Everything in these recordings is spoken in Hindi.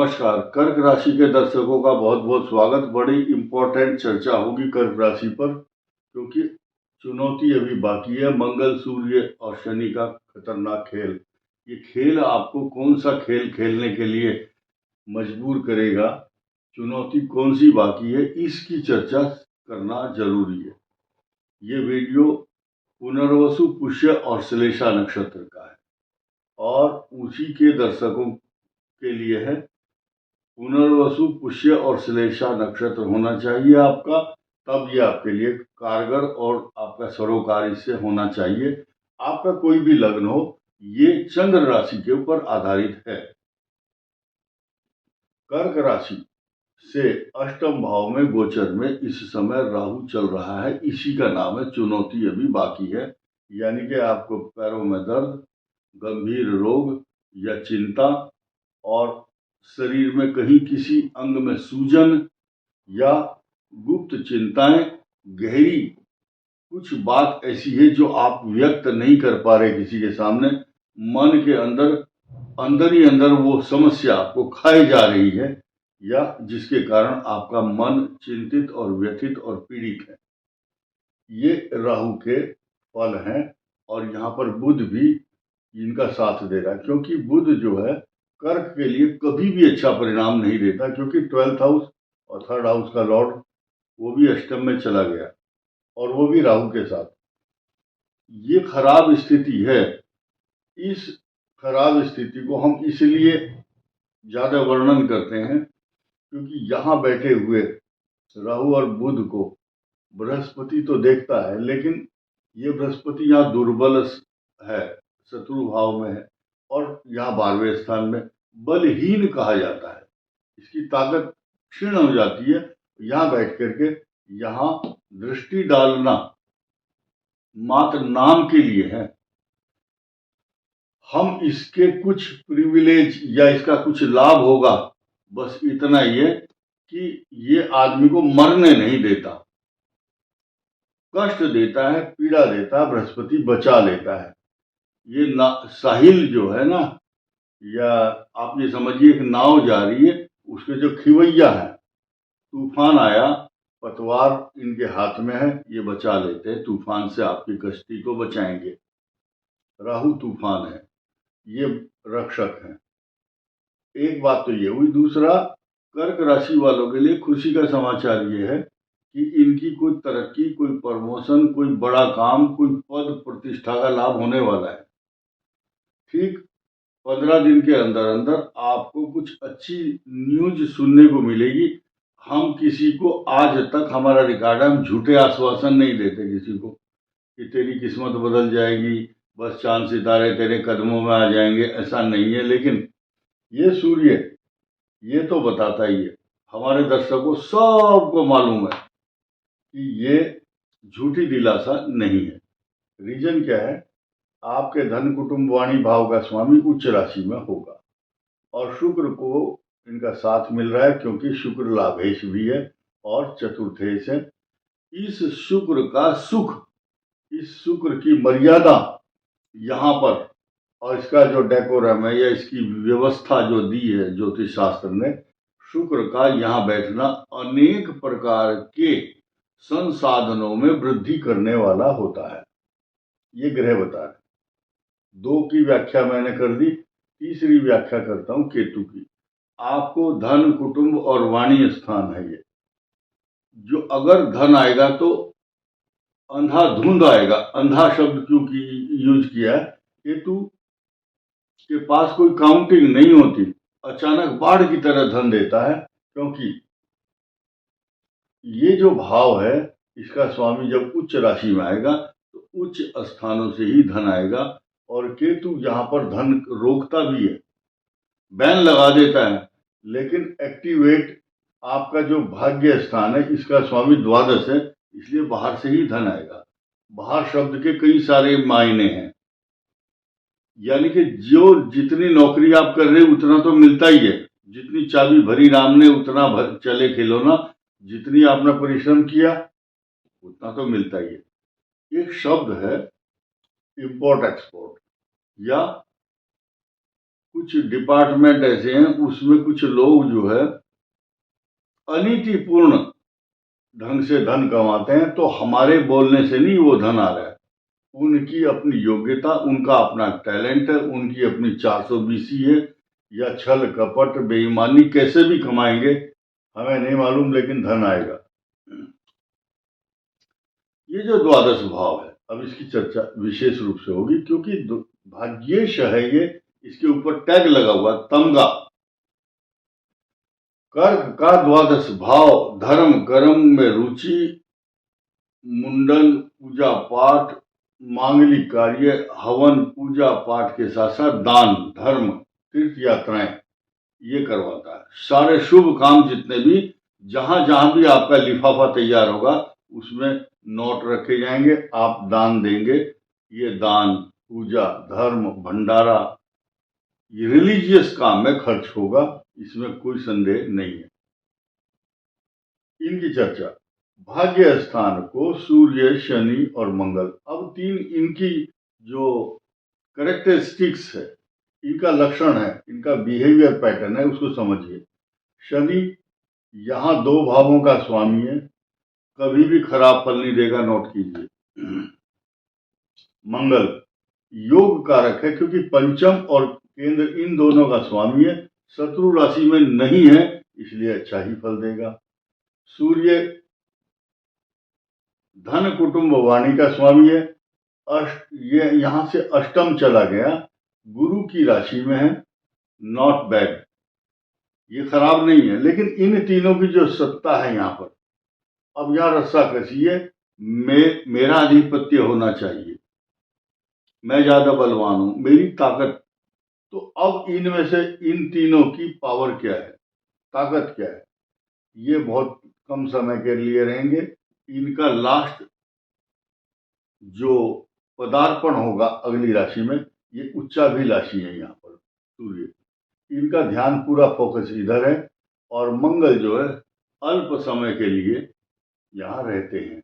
नमस्कार। कर्क राशि के दर्शकों का बहुत बहुत स्वागत। बड़ी इंपॉर्टेंट चर्चा होगी कर्क राशि पर, क्योंकि चुनौती अभी बाकी है। मंगल, सूर्य और शनि का खतरनाक खेल। ये खेल आपको कौन सा खेल खेलने के लिए मजबूर करेगा, चुनौती कौन सी बाकी है, इसकी चर्चा करना जरूरी है। ये वीडियो पुनर्वसु, पुष्य और श्लेषा नक्षत्र का है और उसी के दर्शकों के लिए है। पुनर्वसु, पुष्य और श्लेषा नक्षत्र होना चाहिए आपका, तब ये आपके लिए कारगर और आपका सरोकार इससे होना चाहिए। आपका कोई भी लग्न हो, ये चंद्र राशि के ऊपर आधारित है। कर्क राशि से अष्टम भाव में गोचर में इस समय राहु चल रहा है। इसी का नाम है चुनौती अभी बाकी है। यानी कि आपको पैरों में दर्द, गंभीर रोग या चिंता और शरीर में कहीं किसी अंग में सूजन या गुप्त चिंताएं, गहरी कुछ बात ऐसी है जो आप व्यक्त नहीं कर पा रहे किसी के सामने, मन के अंदर ही अंदर वो समस्या आपको खाई जा रही है, या जिसके कारण आपका मन चिंतित और व्यथित और पीड़ित है। ये राहु के फल हैं और यहाँ पर बुध भी इनका साथ दे रहा है, क्योंकि बुध जो है कर्क के लिए कभी भी अच्छा परिणाम नहीं देता, क्योंकि 12th हाउस और 3rd हाउस का लॉर्ड वो भी अष्टम में चला गया और वो भी राहु के साथ। ये खराब स्थिति है। इस खराब स्थिति को हम इसलिए ज्यादा वर्णन करते हैं क्योंकि यहाँ बैठे हुए राहु और बुध को बृहस्पति तो देखता है, लेकिन ये बृहस्पति यहाँ दुर्बल है, शत्रु भाव में है और यहाँ 12वें स्थान में बलहीन कहा जाता है। इसकी ताकत क्षीण हो जाती है। यहाँ बैठ करके यहाँ दृष्टि डालना मात्र नाम के लिए है। हम इसके कुछ प्रिविलेज या इसका कुछ लाभ होगा, बस इतना ही है कि ये आदमी को मरने नहीं देता, कष्ट देता है, पीड़ा देता है, बृहस्पति बचा लेता है। ये साहिल जो है ना, या आप ये समझिए एक नाव जा रही है, उसके जो खिवैया है, तूफान आया, पतवार इनके हाथ में है, ये बचा लेते हैं। तूफान से आपकी कश्ती को बचाएंगे। राहु तूफान है, ये रक्षक है। एक बात तो ये हुई। दूसरा, कर्क राशि वालों के लिए खुशी का समाचार ये है कि इनकी कोई तरक्की, कोई प्रमोशन, कोई बड़ा काम, कोई पद प्रतिष्ठा का लाभ होने वाला है। ठीक 15 दिन के अंदर अंदर आपको कुछ अच्छी न्यूज सुनने को मिलेगी। हम किसी को आज तक, हमारा रिकॉर्ड है, हम झूठे आश्वासन नहीं देते किसी को कि तेरी किस्मत बदल जाएगी, बस चांद सितारे तेरे कदमों में आ जाएंगे, ऐसा नहीं है। लेकिन ये सूर्य ये तो बताता ही है, हमारे दर्शकों सबको मालूम है कि ये झूठी दिलासा नहीं है। रीजन क्या है? आपके धन कुटुंब वाणी भाव का स्वामी उच्च राशि में होगा और शुक्र को इनका साथ मिल रहा है, क्योंकि शुक्र लाभेश भी है और चतुर्थेश है। इस शुक्र का सुख, इस शुक्र की मर्यादा यहाँ पर, और इसका जो डेकोरम है या इसकी व्यवस्था जो दी है ज्योतिष शास्त्र ने, शुक्र का यहाँ बैठना अनेक प्रकार के संसाधनों में वृद्धि करने वाला होता है। ये ग्रह बता रहे। 2 की व्याख्या मैंने कर दी, तीसरी व्याख्या करता हूं केतु की। आपको धन, कुटुंब और वाणी स्थान है ये, जो अगर धन आएगा तो अंधाधुंध आएगा। अंधा शब्द क्यों यूज किया है? केतु के पास कोई काउंटिंग नहीं होती, अचानक बाढ़ की तरह धन देता है, क्योंकि ये जो भाव है इसका स्वामी जब उच्च राशि में आएगा तो उच्च स्थानों से ही धन आएगा। और केतु यहाँ पर धन रोकता भी है, बैन लगा देता है, लेकिन एक्टिवेट आपका जो भाग्य स्थान है, इसका स्वामी द्वादश है, इसलिए बाहर से ही धन आएगा। बाहर शब्द के कई सारे मायने हैं, यानी कि जो जितनी नौकरी आप कर रहे उतना तो मिलता ही है। जितनी चाबी भरी राम ने उतना चले खिलौना, जितनी आपने परिश्रम किया उतना तो मिलता ही है। एक शब्द है इम्पोर्ट एक्सपोर्ट, या कुछ डिपार्टमेंट ऐसे हैं, उसमें कुछ लोग जो है अनीतिपूर्ण ढंग से धन कमाते हैं, तो हमारे बोलने से नहीं वो धन आ रहा है, उनकी अपनी योग्यता, उनका अपना टैलेंट है, उनकी अपनी 420 है, या छल कपट बेईमानी कैसे भी कमाएंगे हमें नहीं मालूम, लेकिन धन आएगा। ये जो द्वादश भाव है, अब इसकी चर्चा विशेष रूप से होगी, क्योंकि भाग्येश है ये, इसके ऊपर टैग लगा हुआ तमगा। कर्क का द्वादश भाव धर्म कर्म में रुचि, मुंडन पूजा पाठ, मांगलिक कार्य, हवन पूजा पाठ के साथ साथ दान धर्म तीर्थ यात्राएं ये करवाता है। सारे शुभ काम जितने भी, जहां जहां भी आपका लिफाफा तैयार होगा उसमें नोट रखे जाएंगे, आप दान देंगे, ये दान पूजा धर्म भंडारा ये रिलीजियस काम में खर्च होगा, इसमें कोई संदेह नहीं है। इनकी चर्चा, भाग्य स्थान को सूर्य शनि और मंगल, अब तीन इनकी जो करेक्टरिस्टिक्स है, इनका लक्षण है, इनका बिहेवियर पैटर्न है, उसको समझिए। शनि यहाँ 2 भावों का स्वामी है, कभी भी खराब फल नहीं देगा, नोट कीजिए। मंगल योग कारक है, क्योंकि पंचम और केंद्र इन दोनों का स्वामी है, शत्रु राशि में नहीं है, इसलिए अच्छा ही फल देगा। सूर्य धन कुटुंब वाणी का स्वामी है, ये यहां से अष्टम चला गया, गुरु की राशि में है, नॉट बैड, ये खराब नहीं है, लेकिन इन तीनों की जो सत्ता है यहाँ पर, अब यहाँ रस्सा कसिए, मेरा आधिपत्य होना चाहिए, मैं ज्यादा बलवान हूं, मेरी ताकत, तो अब इनमें से इन तीनों की पावर क्या है, ताकत क्या है, ये बहुत कम समय के लिए रहेंगे। इनका लास्ट जो पदार्पण होगा अगली राशि में, ये उच्चाभिलाषी है यहाँ पर सूर्य, इनका ध्यान पूरा फोकस इधर है, और मंगल जो है अल्प समय के लिए यहाँ रहते हैं,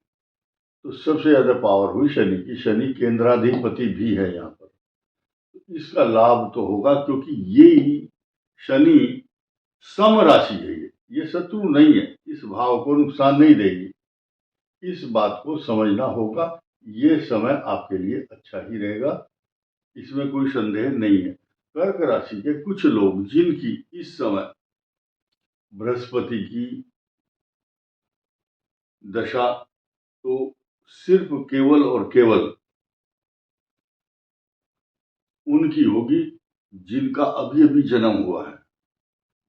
तो सबसे ज्यादा पावर हुई शनि की, शनि केंद्राधिपति भी है यहाँ पर, तो इसका लाभ तो होगा, क्योंकि ये शनि सम राशि है, ये शत्रु नहीं है, इस भाव को नुकसान नहीं देगी, इस बात को समझना होगा। ये समय आपके लिए अच्छा ही रहेगा, इसमें कोई संदेह नहीं है। कर्क राशि के कुछ लोग जिनकी इस समय बृहस्पति की दशा तो सिर्फ केवल और केवल उनकी होगी जिनका अभी अभी जन्म हुआ है,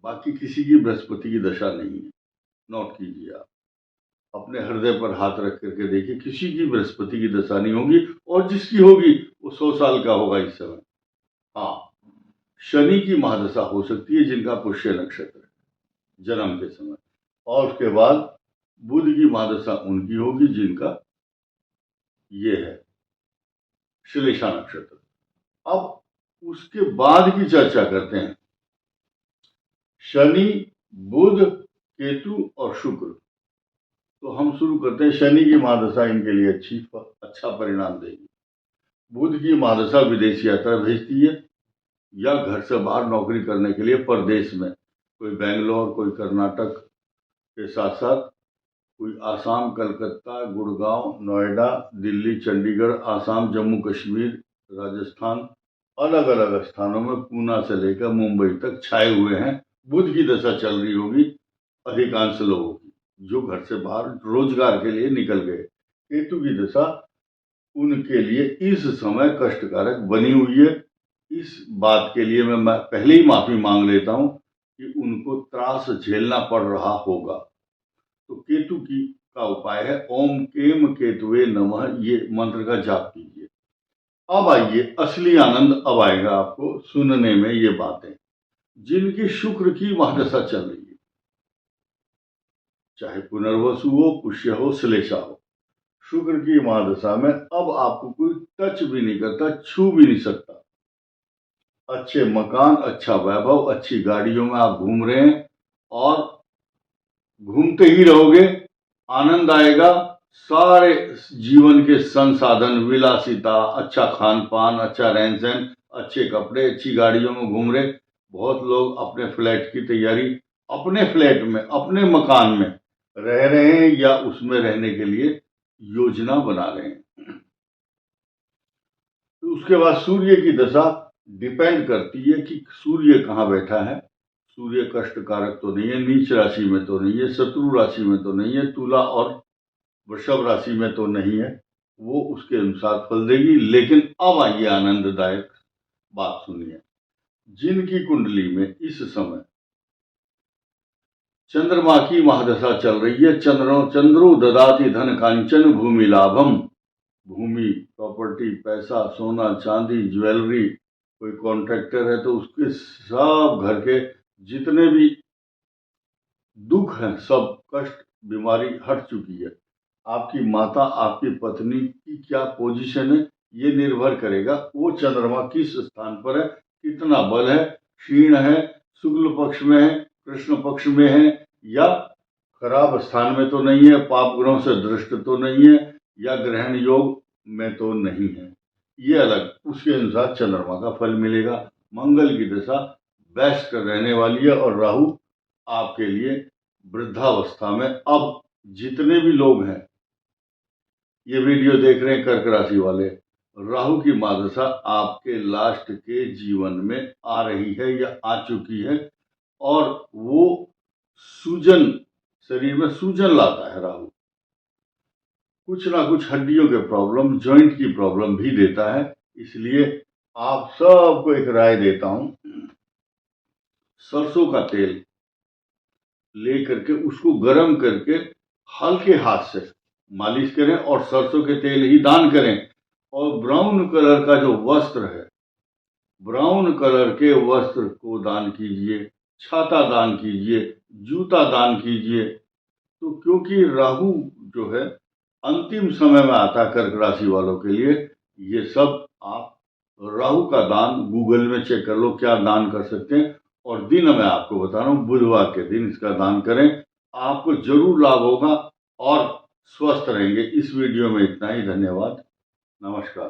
बाकी किसी की बृहस्पति की दशा नहीं है, नोट कीजिए। आप अपने हृदय पर हाथ रख करके देखिए, किसी की बृहस्पति की दशा नहीं होगी, और जिसकी होगी वो 100 साल का होगा इस समय। हाँ, शनि की महादशा हो सकती है जिनका पुष्य नक्षत्र है जन्म के समय, और उसके बाद बुध की महादशा उनकी होगी जिनका ये है श्लेषा नक्षत्र। अब उसके बाद की चर्चा करते हैं, शनि बुध केतु और शुक्र। तो हम शुरू करते हैं, शनि की महादशा इनके लिए अच्छा परिणाम देगी। बुध की महादशा विदेश यात्रा भेजती है, या घर से बाहर नौकरी करने के लिए परदेश में, कोई बेंगलोर, कोई कर्नाटक के साथ साथ कोई आसाम, कलकत्ता, गुड़गांव, नोएडा, दिल्ली, चंडीगढ़, आसाम, जम्मू कश्मीर, राजस्थान, अलग अलग स्थानों में पूना से लेकर मुंबई तक छाए हुए हैं। बुध की दशा चल रही होगी अधिकांश लोगों की, जो घर से बाहर रोजगार के लिए निकल गए। केतु की दशा उनके लिए इस समय कष्टकारक बनी हुई है। इस बात के लिए मैं पहले ही माफी मांग लेता हूं कि उनको त्रास झेलना पड़ रहा होगा। तो केतु की का उपाय है ओम केम केतुवे नमः, ये मंत्र का जाप कीजिए। अब आइए, असली आनंद अब आएगा आपको सुनने में ये बातें, जिनकी शुक्र की महादशा चल रही है, चाहे पुनर्वसु हो, पुष्य हो, श्लेषा हो, शुक्र की महादशा में अब आपको कोई टच भी नहीं करता, छू भी नहीं सकता। अच्छे मकान, अच्छा वैभव, अच्छी गाड़ियों में आप घूम रहे हैं, और घूमते ही रहोगे, आनंद आएगा। सारे जीवन के संसाधन, विलासिता, अच्छा खान पान, अच्छा रहन सहन, अच्छे कपड़े, अच्छी गाड़ियों में घूम रहे। बहुत लोग अपने फ्लैट की तैयारी अपने फ्लैट में, अपने मकान में रह रहे हैं या उसमें रहने के लिए योजना बना रहे हैं। तो उसके बाद सूर्य की दशा डिपेंड करती है कि सूर्य कहाँ बैठा है। सूर्य कष्ट कारक तो नहीं है, नीच राशि में तो नहीं है, शत्रु राशि में तो नहीं है, तुला और वृषभ राशि में तो नहीं है। वो उसके अनुसार फल देगी। लेकिन अब आइए आनंददायक बात सुनिए। जिनकी कुंडली में इस समय चंद्रमा की महादशा चल रही है, चंद्रो ददाति धन कांचन भूमि लाभम, भूमि, प्रॉपर्टी, पैसा, सोना चांदी, ज्वेलरी, कोई कॉन्ट्रैक्टर है तो उसके सब घर के जितने भी दुख हैं, सब कष्ट बीमारी हट चुकी है। आपकी माता, आपकी पत्नी की क्या पोजीशन है ये निर्भर करेगा वो चंद्रमा किस स्थान पर है, कितना बल है, क्षीण है, शुक्ल पक्ष में है, कृष्ण पक्ष में है, या खराब स्थान में तो नहीं है, पाप ग्रहों से दृष्ट तो नहीं है, या ग्रहण योग में तो नहीं है। ये अलग, उसके अनुसार चंद्रमा का फल मिलेगा। मंगल की दशा बेस्ट रहने वाली है और राहु आपके लिए वृद्धावस्था में। अब जितने भी लोग हैं ये वीडियो देख रहे हैं कर्क राशि वाले, राहु की महादशा आपके लास्ट के जीवन में आ रही है या आ चुकी है, और वो सूजन, शरीर में सूजन लाता है राहु। कुछ ना कुछ हड्डियों के प्रॉब्लम, जॉइंट की प्रॉब्लम भी देता है। इसलिए आप सबको एक राय देता हूं, सरसों का तेल ले करके उसको गर्म करके हल्के हाथ से मालिश करें और सरसों के तेल ही दान करें। और ब्राउन कलर का जो वस्त्र है, ब्राउन कलर के वस्त्र को दान कीजिए, छाता दान कीजिए, जूता दान कीजिए। तो क्योंकि राहु जो है अंतिम समय में आता है कर्क राशि वालों के लिए, ये सब आप राहु का दान गूगल में चेक कर लो क्या दान कर सकते हैं। और दिन मैं आपको बता रहा हूँ, बुधवार के दिन इसका दान करें, आपको जरूर लाभ होगा और स्वस्थ रहेंगे। इस वीडियो में इतना ही। धन्यवाद, नमस्कार।